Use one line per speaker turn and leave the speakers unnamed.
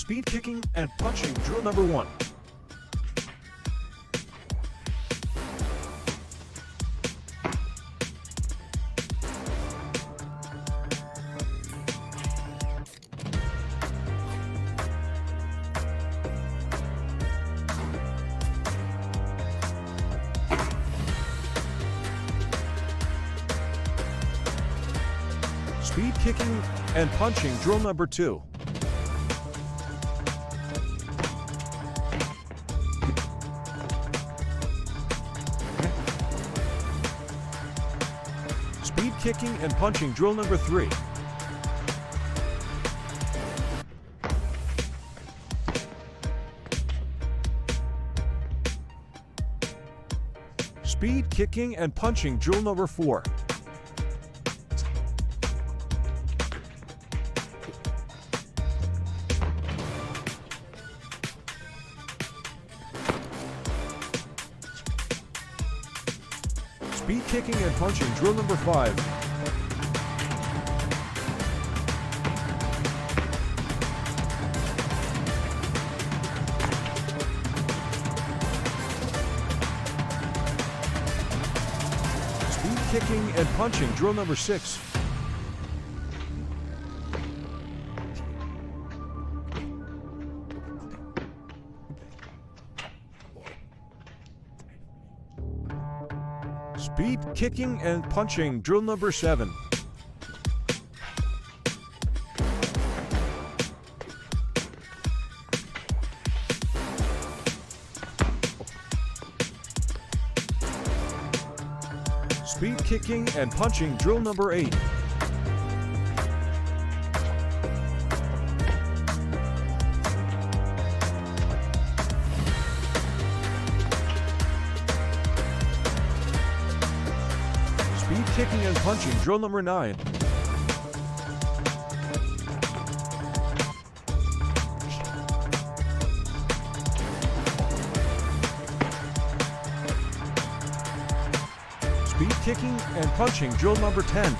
Speed kicking and punching drill number 1. Speed kicking and punching drill number 2. Speed kicking and punching drill number 3. Speed kicking and punching drill number 4. Speed kicking and punching drill number 5. Speed kicking and punching drill number 6. Speed kicking and punching drill number 7. Speed kicking and punching drill number 8. Speed kicking and punching drill number 9. Speed kicking and punching drill number 10.